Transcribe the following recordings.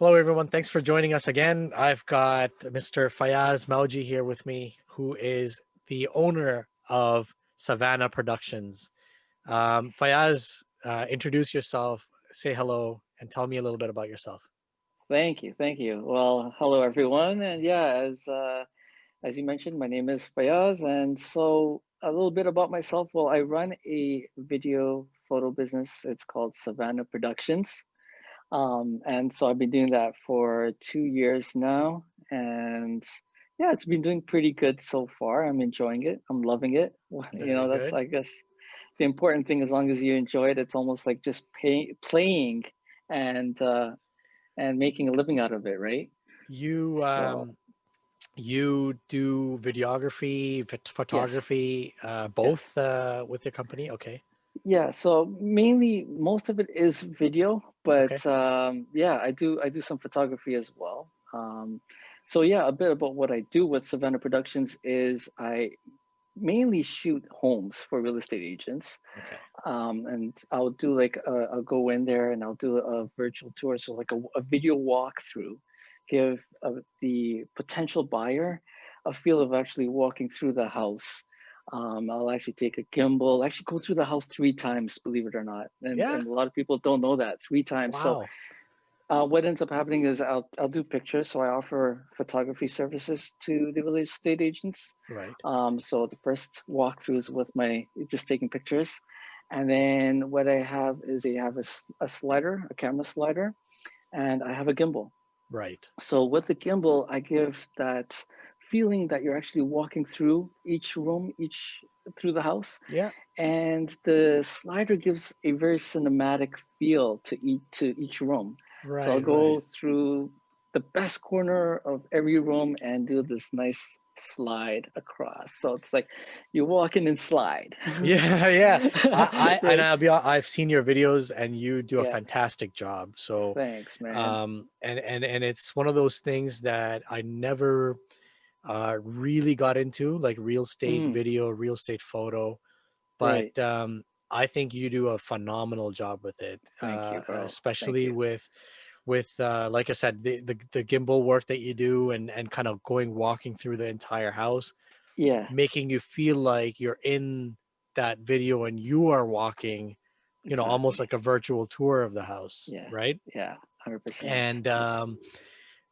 Hello, everyone. Thanks for joining us again. I've got Mr. Fiyaz Mauji here with me, who is the owner of Savannah Productions. Fayaz, introduce yourself, say hello, and tell me a little bit about yourself. Thank you, thank you. Well, hello everyone, and yeah, as you mentioned, my name is Fayaz, and so a little bit about myself. Well, I run a video photo business. It's called Savannah Productions, and so I've been doing that for 2 years now, and yeah, it's been doing pretty good so far. I'm enjoying it. I'm loving it. Very That's good. I guess the important thing. As long as you enjoy it, it's almost like just playing and uh, and making a living out of it, right? You So you do videography, yes, photography, yes, both with your company. Okay. yeah. So mainly, most of it is video, Okay. but yeah, I do some photography as well. So yeah, a bit about what I do with Savannah Productions is I mainly shoot homes for real estate agents, Okay. and I'll do like I'll go in there and I'll do a virtual tour, so like a video walkthrough, give the potential buyer a feel of actually walking through the house. I'll actually take a gimbal, actually go through the house 3 times, believe it or not, Yeah. and a lot of people don't know that 3 times. So Wow. what ends up happening is I'll do pictures. So I offer photography services to the real estate agents. Right. So the first walkthrough is with my just taking pictures, and then what I have is I have a slider, a camera slider, and I have a gimbal. Right. So with the gimbal, I give that feeling that you're actually walking through each room, each through the house, Yeah. and the slider gives a very cinematic feel to each room. So I'll Right. go Right. through the best corner of every room and do this nice slide across. So it's like you walk in and slide. Yeah, yeah. And Right. I've seen your videos and you do a Yeah. fantastic job. So, Thanks, man. and it's one of those things that I never really got into, like real estate Mm, video, real estate photo. But right. I think you do a phenomenal job with it, Thank you, bro. Thank especially you. with like I said, the gimbal work that you do and kind of walking through the entire house, Yeah, making you feel like you're in that video and you are walking, almost exactly. like a virtual tour of the house, Yeah. right? Yeah. 100%. And Yeah.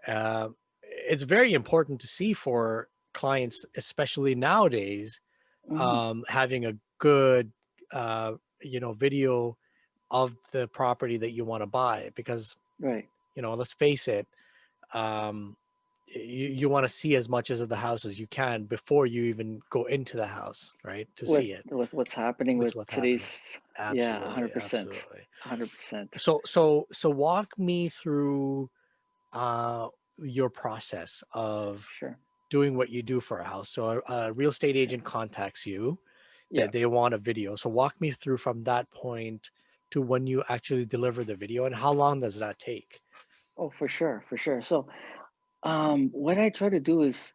uh, it's very important to see for clients, especially nowadays, Hmm. having a good, video of the property that you want to buy, because, Right. let's face it, um, you want to see as much as of the house as you can before you even go into the house, right? To with see it, with what's happening with what's today's. happening. Yeah, Absolutely, 100%. absolutely. 100%. So walk me through uh your process of Sure. doing what you do for a house. So a real estate Okay. agent contacts you, Yeah. that they want a video. So walk me through from that point to when you actually deliver the video, and how long does that take? Oh, for sure, for sure. So what I try to do is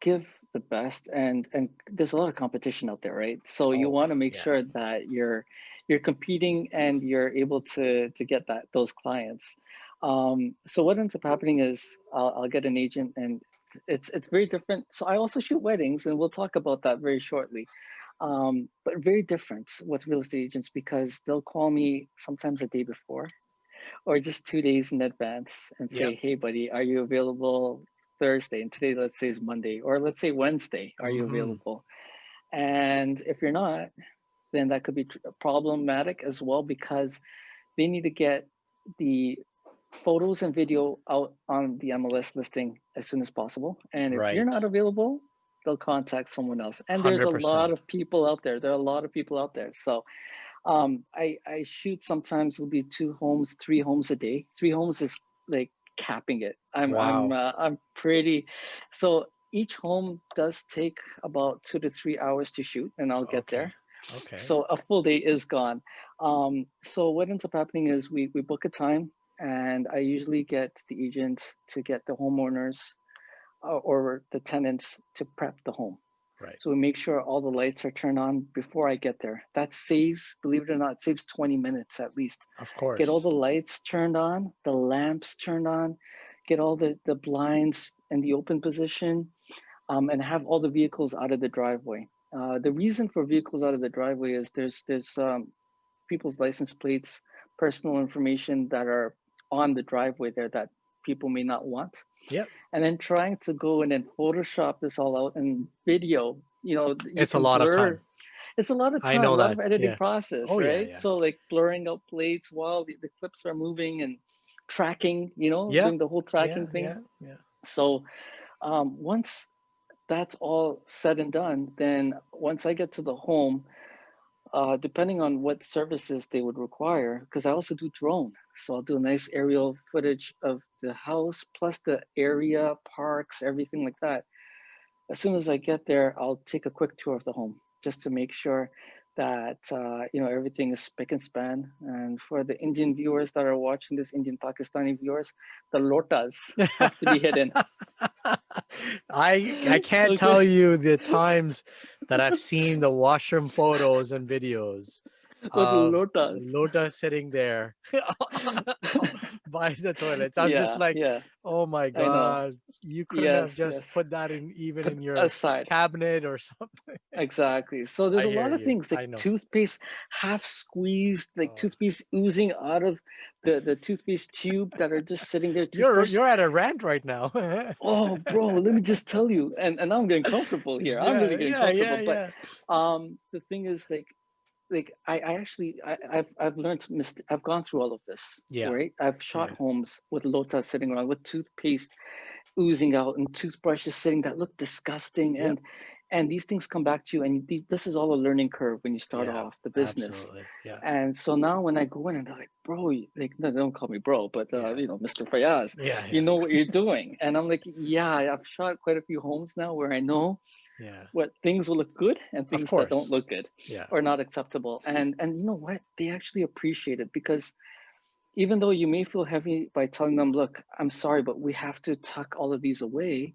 give the best, and there's a lot of competition out there, right? So you Oh, want to make yeah. sure that you're competing and you're able to get those clients. So what ends up happening is I'll get an agent, and it's very different. So I also shoot weddings, and we'll talk about that very shortly. But very different with real estate agents because they'll call me sometimes a day before or just 2 days in advance and Yep. say, "Hey, buddy, are you available Thursday?" And today, let's say, is Monday, or let's say Wednesday. Are you Hmm. available? And if you're not, then that could be problematic as well because they need to get the photos and video out on the MLS listing as soon as possible. And if you're Right. not available, they'll contact someone else. And there's a lot 100%. of people out there. There are a lot of people out there. So I shoot sometimes it'll be 2 homes, 3 homes a day. 3 homes is like capping it. Wow. I'm pretty. So each home does take about 2 to 3 hours to shoot, and I'll get Okay. there. Okay. So a full day is gone. So what ends up happening is we book a time, and I usually get the agent to get the homeowners or the tenants to prep the home. Right. So we make sure all the lights are turned on before I get there. That saves, believe it or not, saves 20 minutes at least. Of Get all course. the lights turned on, the lamps turned on, get all the blinds in the open position, and have all the vehicles out of the driveway. The reason for vehicles out of the driveway is there's people's license plates, personal information that are on the driveway there that people may not want. Yep. And then trying to go and then Photoshop this all out in video, you It's a can lot of blur. time. It's a lot of I time, a know lot that. of editing Yeah. process, Oh yeah, right? yeah. So like blurring out plates while the clips are moving and tracking, Yep. doing the whole tracking Yeah, thing. yeah, yeah. So once that's all said and done, then once I get to the home, depending on what services they would require, because I also do drone. So I'll do a nice aerial footage of the house, plus the area, parks, everything like that. As soon as I get there, I'll take a quick tour of the home just to make sure that everything is spick and span. And for the Indian viewers that are watching this, Indian Pakistani viewers, the lotas have to be hidden. I can't Okay, tell you the times that I've seen the washroom photos and videos with of lotas. Lota sitting there by the toilets. I'm just Yeah, like, yeah, oh my I know. God, you couldn't have Yes, just yes. put that in even Put in your aside. cabinet or something. Exactly. So there's I a hear lot of you. things like I know. toothpaste half squeezed, like Oh. toothpaste oozing out of the toothpaste tube that are just sitting there. You're Toothbrush. you're at a rant right now. Oh, bro, let me just tell you. And I'm getting comfortable here. I'm really Yeah, getting yeah, yeah, comfortable. But yeah. the thing is like I actually I've learned I've gone through all of this, Yeah, right? I've shot yeah. homes with lotas sitting around with toothpaste oozing out and toothbrushes sitting that look disgusting, Yep. and these things come back to you, and this is all a learning curve when you start Yeah, off the business. absolutely. Yeah, And so now when I go in and they're like, bro, like, no, they don't call me bro, but yeah, Mr. Fayaz, yeah, you yeah, know what you're doing. And I'm like, yeah, I've shot quite a few homes now where I know yeah. what things will look good and Of things that don't course. look good Yeah. or not acceptable. And you know what, they actually appreciate it, because even though you may feel heavy by telling them, look, I'm sorry, but we have to tuck all of these away,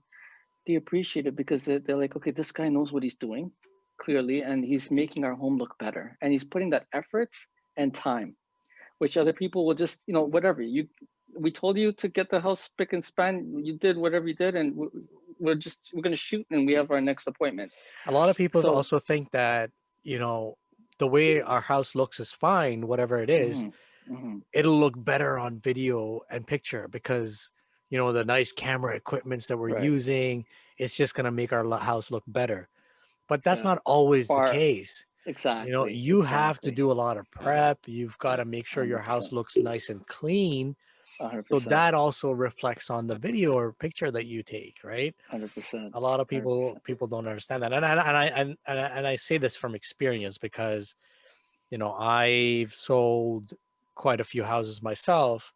they appreciate it because they're like, okay, this guy knows what he's doing clearly, and he's making our home look better, and he's putting that effort and time, which other people will just, whatever you, we told you to get the house spick and span, you did whatever you did, and we're gonna shoot, and we have our next appointment. A lot of people So, also think that, you know, the way our house looks is fine, whatever it is, hmm hmm it'll look better on video and picture because, the nice camera equipments that we're right, using, it's just going to make our house look better. But that's yeah, not always the far, case. exactly, You have to exactly, do a lot of prep. You've got to make sure your 100%, house looks nice and clean. So 100%, that also reflects on the video or picture that you take, right? 100%, A lot of 100%. people don't understand that, and I say this from experience because I've sold quite a few houses myself,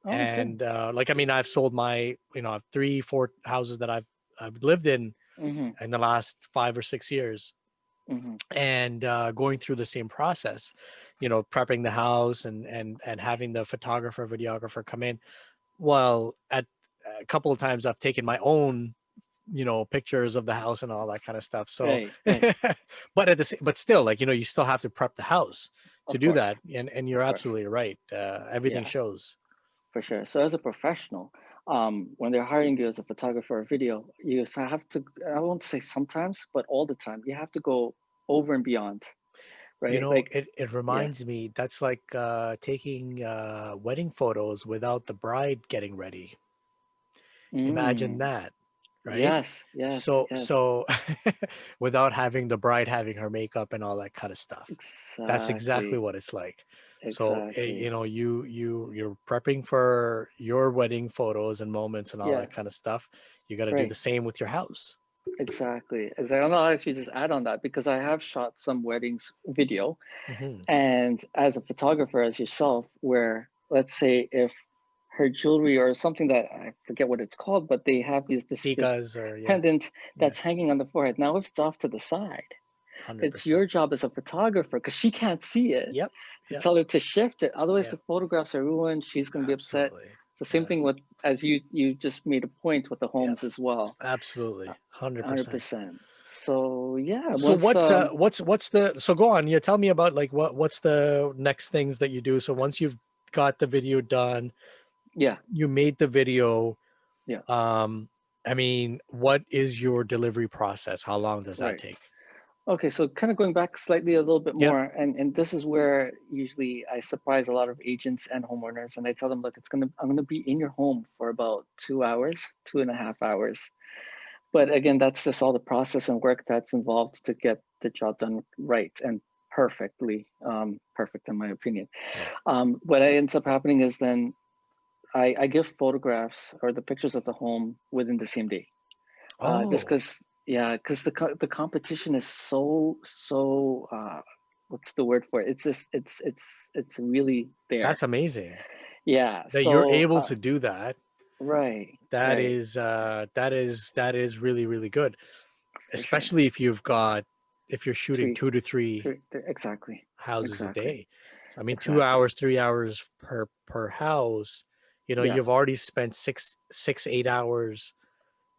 Oh, okay. and like I mean I've sold my I've 3 4 houses that I've lived hmm in the last 5 or 6 years, hmm and going through the same process, prepping the house and having the photographer videographer come in. Well, at a couple of times I've taken my own pictures of the house and all that kind of stuff. So Right, right. but but still, like you still have to prep the house to Of do course, that, and you're of course. absolutely right. Everything Yeah, shows. for sure. So as a professional, when they're hiring you as a photographer or video, have to, I won't say sometimes, but all the time, you have to go over and beyond, right? Like, It yeah. reminds me, that's like taking wedding photos without the bride getting ready. Imagine Mm, that, right? yes, yes, So yes. so without having the bride having her makeup and all that kind of stuff. That's exactly Exactly, what it's like. So exactly. you're prepping for your wedding photos and moments and all Yeah, that kind of stuff. You got to do right. the same with your house. Exactly, exactly. I'll actually just add on that because I have shot some weddings video. Hmm. And as a photographer, as yourself, where let's say if her jewelry or something that I forget what it's called, but they have this Tikas or yeah, pendant yeah, that's hanging on the forehead. Now, if it's off to the side, it's 100%. your job as a photographer because she can't see it Yep, to yep, tell her to shift it. Otherwise, the yep. photographs are ruined. She's going to be upset. Absolutely. It's the same Yeah, thing with, as you just made a point with the yeah, homes as well. absolutely. Hundred 100%. percent. So yeah, So once what's the so go on, you tell me about like what's the next things that you do. So once you've got the video done, yeah, you made the video, yeah, um I mean, what is your delivery process? How long does that right. take? Okay, so kind of going back slightly a little bit Yeah. more, and this is where usually I surprise a lot of agents and homeowners, and I tell them, look, I'm gonna be in your home for about 2 hours, 2.5 hours. But again, that's just all the process and work that's involved to get the job done right and perfectly, perfect in my opinion. Yeah. What ends up happening is then I give photographs or the pictures of the home within the same day. Just Oh, because, yeah, because the competition is so what's the word for it? It's just it's really there. that's amazing Yeah. that you're So able to do that. right, That right, is that is really, really good, for sure. especially if you're shooting Three, two to three exactly, houses a exactly, day. So I mean, two exactly. hours, 3 hours per house. You know, Yeah, you've already spent 8 hours,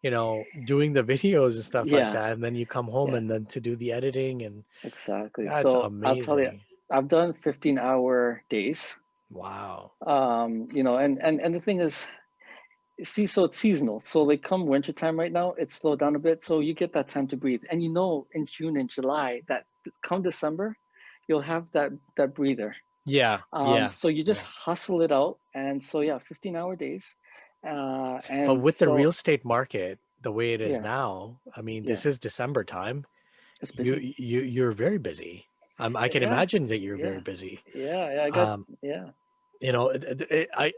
you know, doing the videos and stuff like yeah, that, and then you come home yeah, and then to do the editing, and exactly. that's So I'll tell you, amazing. I've done 15-hour days. Wow. And the thing is, see, so it's seasonal. So like come wintertime right now, it's slowed down a bit. So you get that time to breathe. And in June and July, that come December, you'll have that breather. Yeah, yeah, So you just yeah. hustle it out. And so yeah, 15-hour days. But And with the so real estate market the way it is yeah, now, I mean, yeah, this is December time. it's busy. You're very busy. I can Yeah, imagine that you're very yeah, busy. yeah. I got Um, yeah. you know, I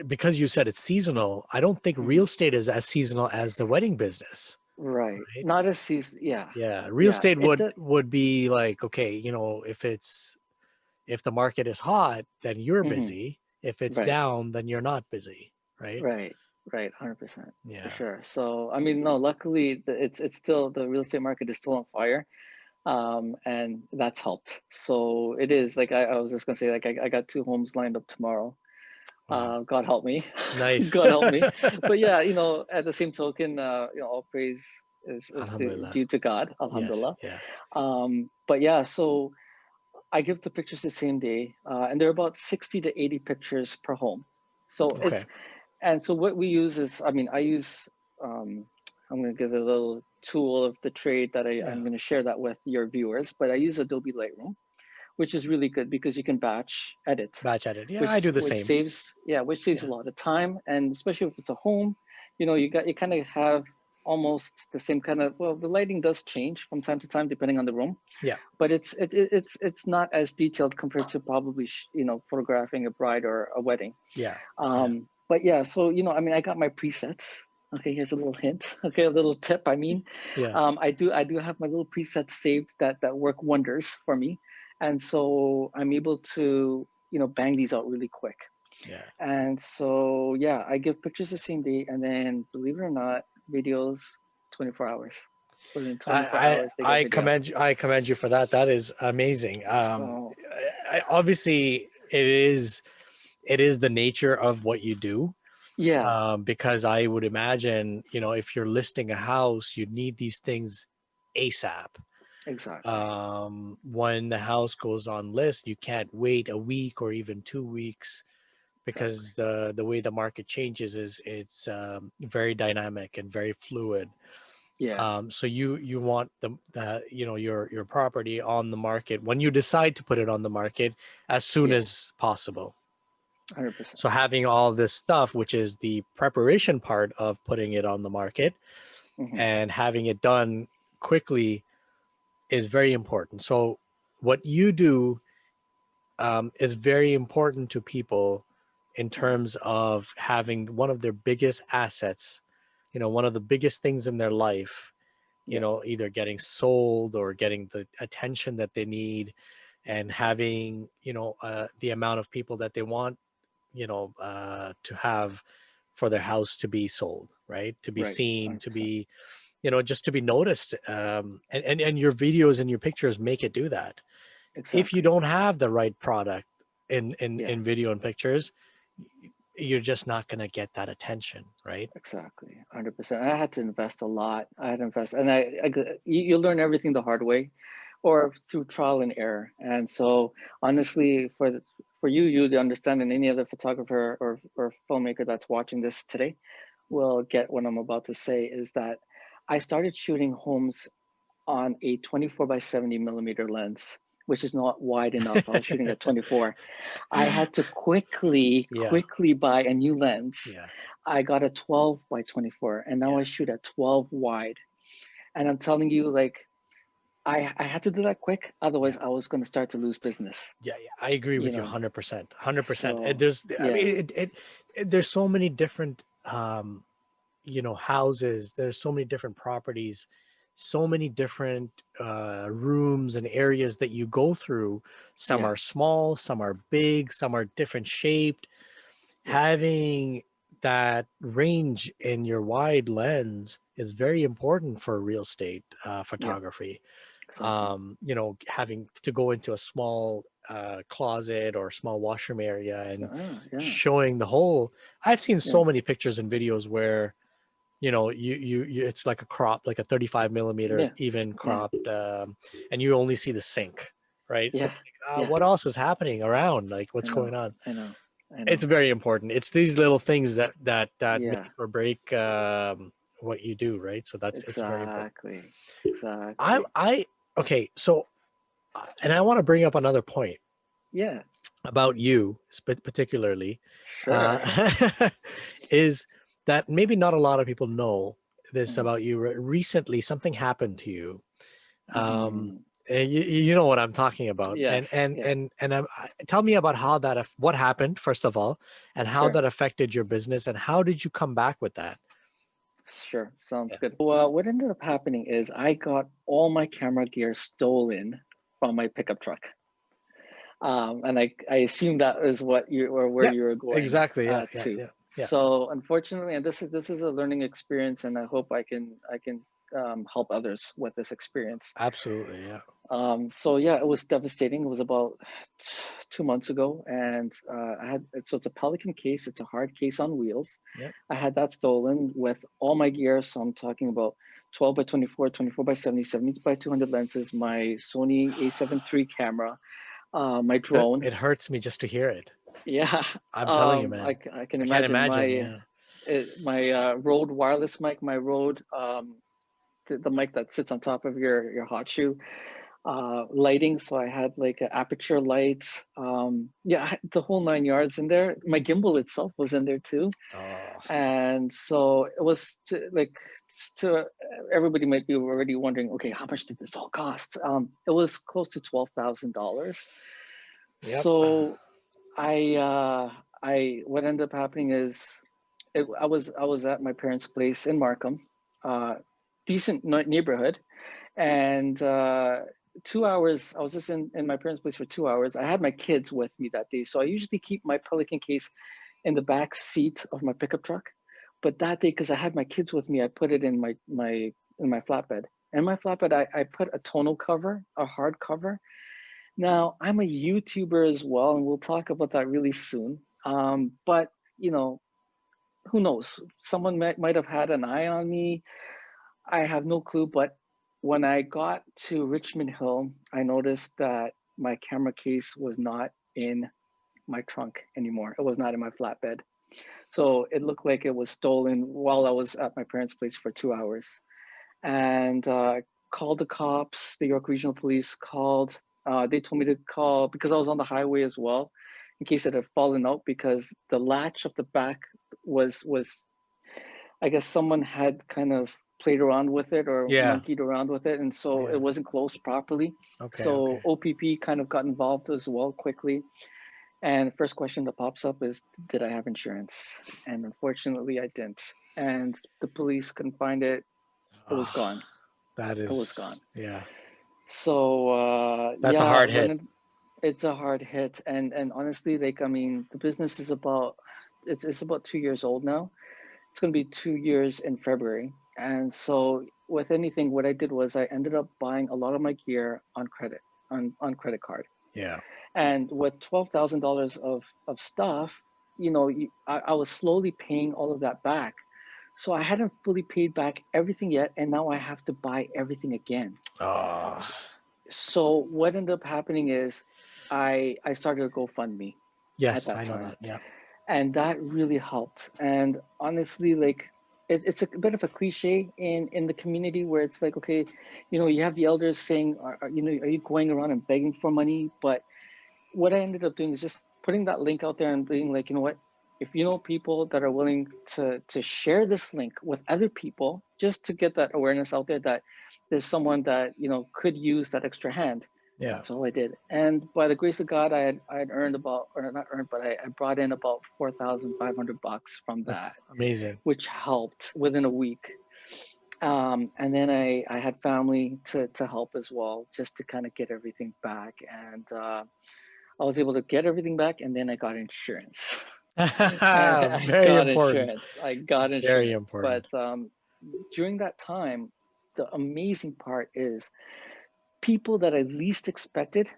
because you said it's seasonal. I don't think real Mhm. estate is as seasonal as the wedding business, Right. right? Not as season. Yeah, Yeah, real yeah. estate It does. would be like, okay, you know, if the market is hot, then you're Hmm. busy. If it's Right. down, then you're not busy, right? Right, right, 100% for Yeah. sure. So, I mean, no, luckily it's still the real estate market is still on fire, and that's helped. So it is like I was just gonna say like I got two homes lined up tomorrow. Wow. God help me, Nice. God help me. But yeah, at the same token, all praise is Alhamdulillah. due to God, Yes. Alhamdulillah. Yeah. But yeah, so I give the pictures the same day, and there are about 60 to 80 pictures per home. So Okay. and so what we use is, I mean, I use, um, I'm going to give a little tool of the trade that I'm Yeah. going to share that with your viewers, but I use Adobe Lightroom, which is really good because you can batch edit, Batch edit. Yeah, I do the which same. saves, yeah, which saves a Yeah. lot of time. And especially if it's a home, you kind of have almost the same kind of, well, the lighting does change from time to time depending on the room, Yeah. but it's not as detailed compared to probably photographing a bride or a wedding. Yeah. Yeah. But yeah, so I mean, I got my presets. Okay, here's a little hint. Okay, a little tip. I mean, Yeah. I do have my little presets saved that work wonders for me, and so I'm able to bang these out really quick. Yeah. And so yeah, I give pictures the same day, and then believe it or not, videos 24 hours. Within 24 hours, they get video. I commend you for that. That is amazing. So Obviously it is the nature of what you do. yeah, Because I would imagine, you know, if you're listing a house, you need these things ASAP. exactly. When the house goes on list, you can't wait a week or even 2 weeks, Exactly. because the way the market changes is it's very dynamic and very fluid. Yeah, So you want the you know your property on the market when you decide to put it on the market as soon yeah, as possible. 100%. So having all this stuff, which is the preparation part of putting it on the market, Hmm. and having it done quickly is very important. So what you do is very important to people in Hmm. terms of having one of their biggest assets, you know, one of the biggest things in their life, you Yeah, know, either getting sold or getting the attention that they need, and having, you know, the amount of people that they want, you know, to have for their house to be sold, right? To be right, seen, to 100%. be, you know, just to be noticed. And your videos and your pictures make it do that. If you Exactly. don't have the right product Yeah, in video and pictures, you're just not going to get that attention, right? Exactly, 100%. I had to invest a lot. I had to invest, and you learn everything the hard way, or through trial and error. And so, honestly, for you to understand, and any other photographer or filmmaker that's watching this today, will get what I'm about to say. Is that I started shooting homes on a 24 by 70 millimeter lens, which is not wide enough. I was shooting at 24. I had to Yeah, quickly buy a new lens. yeah, I got a 12 by 24, and now yeah, I shoot at 12 wide. And I'm telling you, like, I had to do that quick, yeah. otherwise I was going to start to lose business. Yeah, yeah, I agree You with you know, 100%. 100%. And so there's, I yeah, mean, there's so many different, houses. There's so many different properties, so many different rooms and areas that you go through. Some yeah, are small, some are big, some are different shaped. yeah, Having that range in your wide lens is very important for real estate yeah, photography. exactly. Having to go into a small closet or small washroom area and Yeah, showing the whole. I've seen yeah, so many pictures and videos where you it's like a crop, like a 35 millimeter yeah, even yeah, cropped, and you only see the sink, right? So yeah, like, yeah. what else is happening around? Like I what's know, going on? I know, I It's know. very important. It's these little things that make Yeah, or break what you do, right? So it's very important. exactly, I exactly. I okay, so and I want to bring up another point Yeah, about you, particularly, sure. uh, is that maybe not a lot of people know this Mm, about you. Recently, something happened to you. Um, mm-hmm. and you know what I'm talking about. Yes, yeah, Tell me about how that what happened first of all, and how sure. that affected your business, and how did you come back with that? Sure, sounds Yeah. good. Well, what ended up happening is I got all my camera gear stolen from my pickup truck. And I assume that is what you or where Yeah. you were going Exactly. Yeah. Yeah. to. Yeah. Yeah. So unfortunately, and this is a learning experience, and I hope I can help others with this experience. Absolutely. Yeah. So yeah, it was devastating. It was about 2 months ago, and so it's a Pelican case. It's a hard case on wheels. Yep. I had that stolen with all my gear. So I'm talking about 12 by 24, 24 by 70, 70 by 200 lenses, my Sony A7 III camera, my drone. It hurts me just to hear it. Yeah, I'm telling you, man. I can I can't imagine imagine. Yeah. my Rode wireless mic, my Rode the mic that sits on top of your hot shoe, lighting. So I had like an aperture light. Yeah, the whole 9 yards in there. My gimbal itself was in there too. Oh. And so it was to everybody might be already wondering, okay, how much did this all cost? It was close to $12,000. Yep. So I what ended up happening is I was at my parents' place in Markham, uh, decent neighborhood, and 2 hours. I was just in my parents' place for 2 hours. I had my kids with me that day, so I usually keep my Pelican case in the back seat of my pickup truck. But that day, because I had my kids with me, I put it in my flatbed. In my flatbed, I put a tonneau cover, a hard cover. Now I'm a YouTuber as well, and we'll talk about that really soon. But you know, who knows? Someone might have had an eye on me. I have no clue. But when I got to Richmond Hill, I noticed that my camera case was not in my trunk anymore. It was not in my flatbed. So it looked like it was stolen while I was at my parents' place for 2 hours. And called the cops, the York Regional Police called. They told me to call because I was on the highway as well, in case it had fallen out because the latch of the back was I guess someone had kind of played around with it or Yeah. monkeyed around with it, and so it Yeah. wasn't closed properly. Okay. So Okay. OPP kind of got involved as well quickly. And the first question that pops up is, did I have insurance? And unfortunately, I didn't. And the police couldn't find it. It was Ah, gone. that It was is. gone. Yeah. So That's a yeah, hard hit. it's a hard hit, and honestly, like I mean, the business is about it's about 2 years old now. It's going to be 2 years in February, and so with anything, what I did was I ended up buying a lot of my gear on credit, on credit card, Yeah. and with $12,000 of stuff. I was slowly paying all of that back. So I hadn't fully paid back everything yet, and now I have to buy everything again. Oh, So what ended up happening is I started a GoFundMe at yes, that I know time, that. Yeah. and that really helped. And honestly, like it's a bit of a cliche in the community where it's like, okay, you have the elders saying, are you going around and begging for money? But what I ended up doing is just putting that link out there and being like, you know what, if you know people that are willing to share this link with other people, just to get that awareness out there that there's someone that could use that extra hand. Yeah. That's all I did, and by the grace of God, I had earned about, or not earned, but I brought in about $4,500 from that, That's amazing. which helped within a week. And then I had family to help as well, just to kind of get everything back. And I was able to get everything back, and then I got insurance. And I Very got important. insurance. I got Very insurance. But important. during that time, the amazing part is people that I least expected,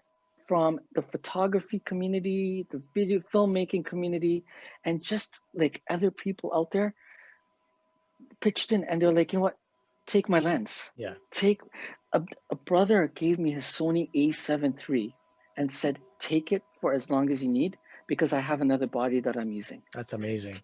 from the photography community, the video filmmaking community, and just like other people out there pitched in, and they're like, you know what? Take my lens. Yeah, Take a brother gave me his Sony A7 III and said, take it for as long as you need because I have another body that I'm using. that's amazing.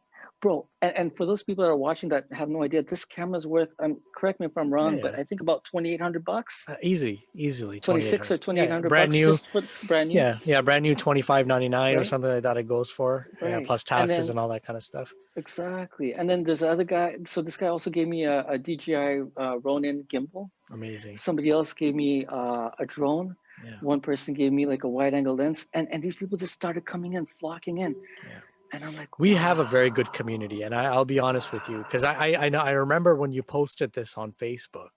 Bro, and for those people that are watching that have no idea, this camera's worth, correct me if I'm Yeah, wrong, yeah. but I think about $2,800, Easily 26 or 2,800. twenty eight Yeah, hundred brand bucks new. just for brand new, Yeah, yeah, brand new 25.99 or right? something like that. It goes for, yeah, Right. plus And taxes then and all that kind of stuff. exactly. And then there's another guy. So this guy also gave me a DJI Ronin gimbal. Amazing. Somebody else gave me a drone. Yeah, One person gave me like a wide angle lens, and these people just started coming in, flocking in, yeah. and I'm like, We have a very good wow, community, and I'll be honest with you, because wow, I know I remember when you posted this on Facebook,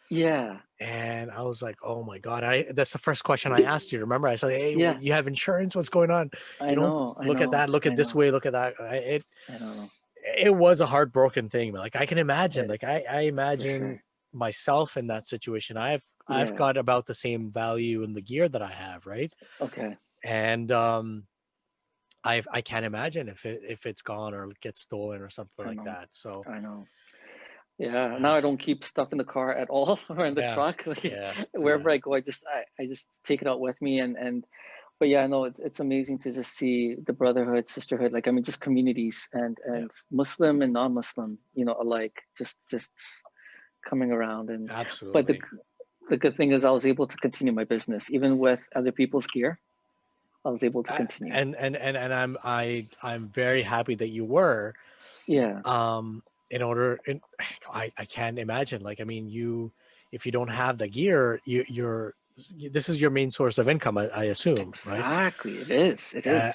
yeah, and I was like, oh my god, I that's the first question I asked you. Remember, I said, hey, yeah. you have insurance? What's going on? I know, I Look at know, that. Look I at this know, way. Look at that. I know. It was a heartbroken thing. Like I can imagine. It, Like I for imagine sure. myself in that situation. I've Yeah. got about the same value in the gear that I have, right? Okay. And I can't imagine if it's gone or gets stolen or something I like know. that. So I know. Yeah, now I don't keep stuff in the car at all or in the yeah, truck. Like yeah, wherever yeah, I go, I just take it out with me, and but yeah, no, it's amazing to just see the brotherhood, sisterhood, like I mean just communities, yeah, and Muslim and non-Muslim, alike, just coming around. And but absolutely. the good thing is I was able to continue my business even with other people's gear. I was able to continue. And I'm very happy that you were. Yeah, um in order in I can't imagine, like, I mean, if you don't have the gear, this is your main source of income, I assume, right? exactly. It is. It is.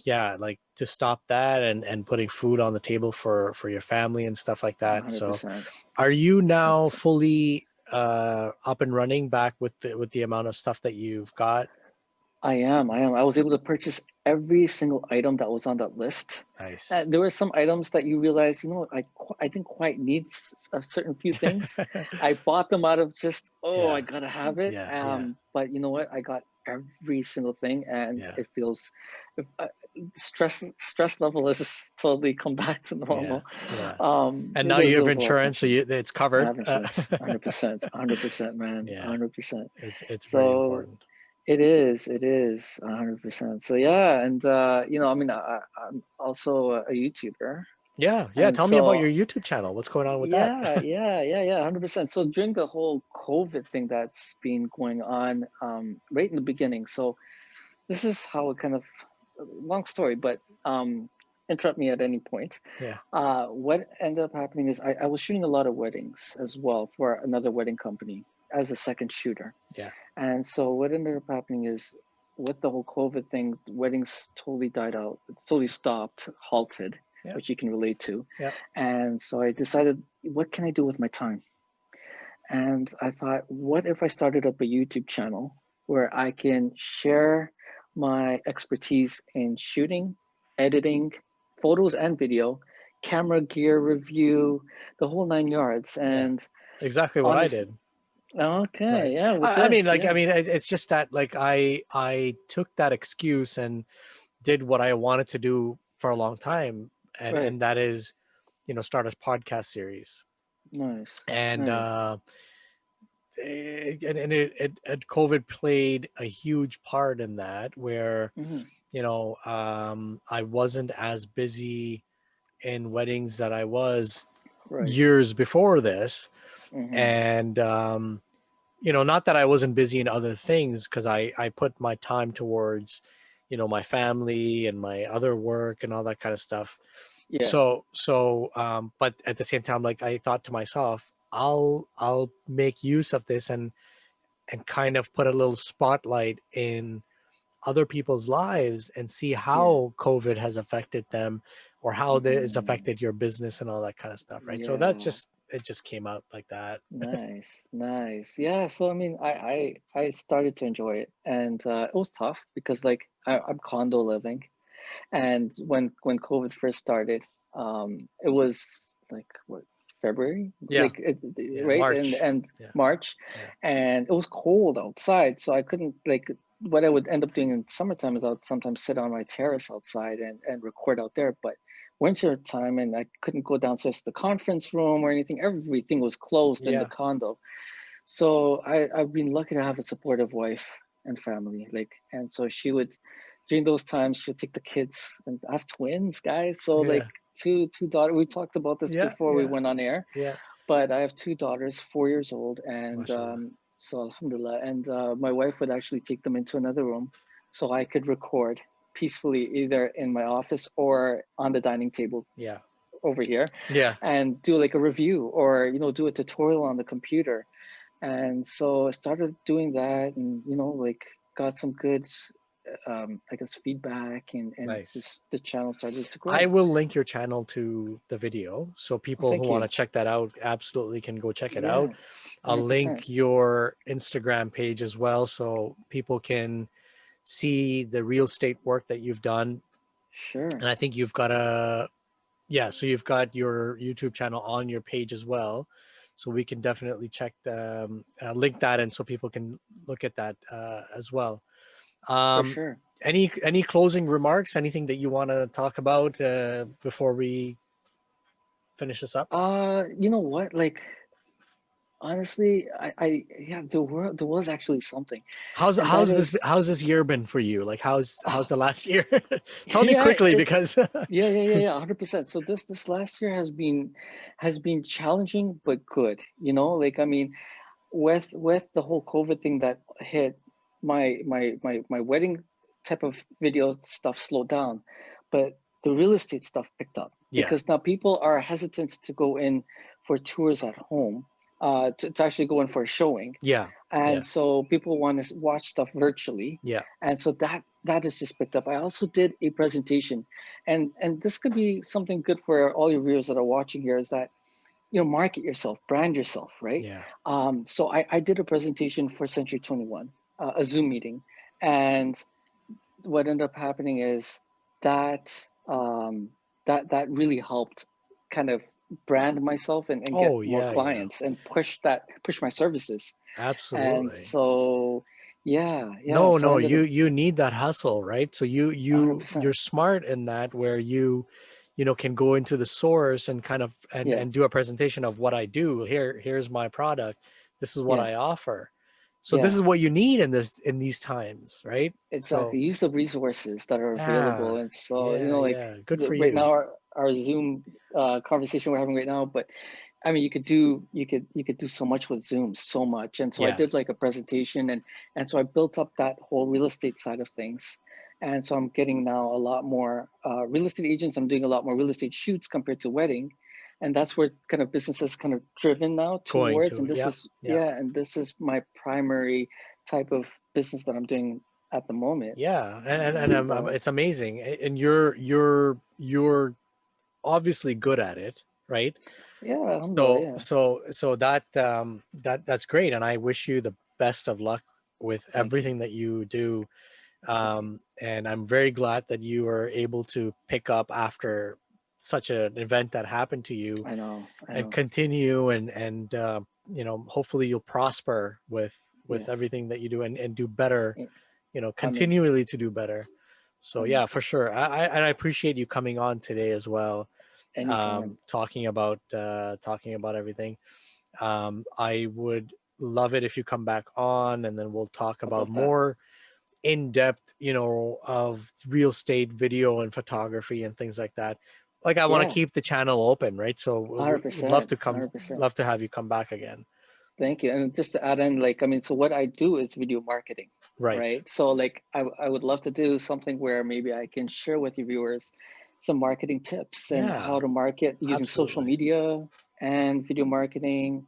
Yeah, like to stop that and putting food on the table for your family and stuff like that. So 100%. are you now 100%. fully up and running back with the amount of stuff that you've got? I am. I am. I was able to purchase every single item that was on that list. Nice. There were some items that you realize, I didn't quite need a certain few things. I bought them out of just, oh, I Yeah, gotta have it. yeah, But you know what? I got every single thing, and yeah, it feels, uh, stress level is totally come back to yeah, normal. yeah. And now you There have was a lot of insurance, so tension. it's I covered. have insurance, 100%, 100%, man, Yeah, 100%. it's very So important. it is 100%. So yeah, and I mean, I'm also a YouTuber, Yeah, yeah. and Tell me about so your YouTube channel. What's going on with that? yeah, 100%. So during the whole COVID thing that's been going on, right in the beginning. So this is how it kind of, long story, but interrupt me at any point. Yeah, What ended up happening is I was shooting a lot of weddings as well for another wedding company as a second shooter. yeah, And so what ended up happening is with the whole COVID thing, weddings totally died out, totally stopped, halted, yeah, which you can relate to. yeah. And so I decided, what can I do with my time? And I thought, what if I started up a YouTube channel where I can share my expertise in shooting, editing, photos and video, camera gear review, the whole nine yards. Yeah. And Exactly what I honestly, did. Right. okay, yeah, with I mean, this, like, I yeah. mean, it's just that, like, I took that excuse and did what I wanted to do for a long time, Right. and that is, start a podcast series. Nice. And Nice. COVID played a huge part in that, where Hmm. I wasn't as busy in weddings that I was Right. years before this. Hmm. And not that I wasn't busy in other things, because I put my time towards my family and my other work and all that kind of stuff. Yeah. So but at the same time, like, I thought to myself, I'll make use of this, and kind of put a little spotlight in other people's lives, and see Yeah. how COVID has affected them, or how this has Hmm. affected your business and all that kind of stuff, right? So that's Yeah. just it just came out like that. Nice. Nice. Yeah. So I mean, I started to enjoy it, and it was tough because like I'm condo living, and when COVID first started, it was like what, February, Yeah, like yeah, right, and March. Yeah, March, yeah, and it was cold outside, so I couldn't like. What I would end up doing in summertime is I would sometimes sit on my terrace outside and record out there. But winter time, and I couldn't go downstairs to the conference room or anything. Everything was closed in the yeah, condo. So I've been lucky to have a supportive wife and family. Like, and so she would, during those times, she would take the kids, and I have twins, guys. So like yeah, two daughters. We talked about this yeah, before we yeah, went on air, yeah. but I have two daughters, 4 years old, and Mashallah. so Alhamdulillah. And my wife would actually take them into another room, so I could record peacefully either in my office or on the dining table Yeah, over here, yeah, and do like a review or do a tutorial on the computer. And so I started doing that, and like got some good I guess feedback, and nice. the channel started to I grow. will link your channel to the video, so people who Thank want to you. check that out absolutely can go check it out. Yeah, I'll 100%. link your Instagram page as well, so people can see the real estate work that you've done. Sure. And I think you've got so you've got your YouTube channel on your page as well. So we can definitely check the link that in, so people can look at that as well. For Um, sure. any closing remarks? Anything that you want to talk about before we finish this up? You know what? Like, honestly, yeah, there was actually something, How's and that how's this is, how's this year been for you? Like, how's oh, the last year? Tell me yeah, quickly, it's because yeah, 100%. So this last year has been challenging but good. Like, I mean, with the whole COVID thing that hit, my wedding type of video stuff slowed down, but the real estate stuff picked up yeah, because now people are hesitant to go in for tours at home, to actually go in for a showing, yeah, yeah, and so people want to watch stuff virtually, yeah, and so that is just picked up. I also did a presentation, and this could be something good for all your viewers that are watching here, is that market yourself, brand yourself, right? yeah. So I did a presentation for Century 21, a Zoom meeting, and what ended up happening is that that really helped kind of brand myself, and get Oh more yeah, yeah, clients and push my services. And absolutely. so yeah, No, so I no, ended up you need that hustle, right? So you're 100%. smart in that, where you can go into the source and kind of Yeah, and do a presentation of what I do. Here's my product. This is what yeah, I offer. So this yeah. is what you need in these times, right? So Exactly. Use the resources that are available. yeah, And so, yeah, like yeah. Good for right you. now, our Zoom conversation we're having right now, but I mean, you could do so much with Zoom, so much. And so I Yeah, did like a presentation, and so I built up that whole real estate side of things. And so I'm getting now a lot more real estate agents. I'm doing a lot more real estate shoots compared to wedding. And that's where kind of business is kind of driven now going towards. to And this yeah, is, yeah. yeah, and this is my primary type of business that I'm doing at the moment. Yeah, and And it's amazing, and you're obviously good at it, right? yeah, alhamdulillah, So yeah. that's great, and I wish you the best of luck with Thank you. everything that you do. Thank you. And I'm very glad that you were able to pick up after such an event that happened to you, I know. I and know. continue, and hopefully you'll prosper with Yeah. everything that you do, and do better, I mean, continually to do better. So yeah, for sure. And I appreciate you coming on today as well, Anytime. talking about everything. I would love it if you come back on, and then we'll talk I about love that. more in depth, of real estate video and photography and things like that. Like I want to Yeah, keep the channel open, right? So would love 100%, to come, 100%. love to have you come back again. Thank you. And just to add in, like, I mean, so what I do is video marketing, Right. right? So, like, I would love to do something where maybe I can share with your viewers some marketing tips and Yeah, how to market using social absolutely. media and video marketing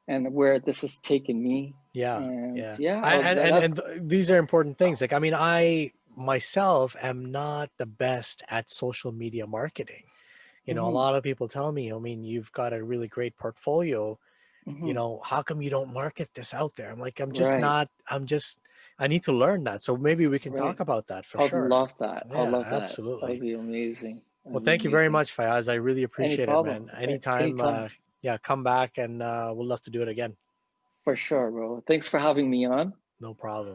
and where this has taken me. Yeah, And yeah. yeah, I, and and that's, and these are important things. Like, I mean, I myself am not the best at social media marketing. A mhm, lot of people tell me, I mean, you've got a really great portfolio. mhm, How come you don't market this out there? I'm like, right, I need to learn that. So maybe we can right. talk about that for I would sure. love that. I would Yeah, love that. That would absolutely. be amazing. That Well, would be thank you very amazing. much, Fayaz. I really Any appreciate it, man. problem. Anytime, Anytime. yeah, come back and we'll love to do it again. For sure, bro. Thanks for having me on. No problem.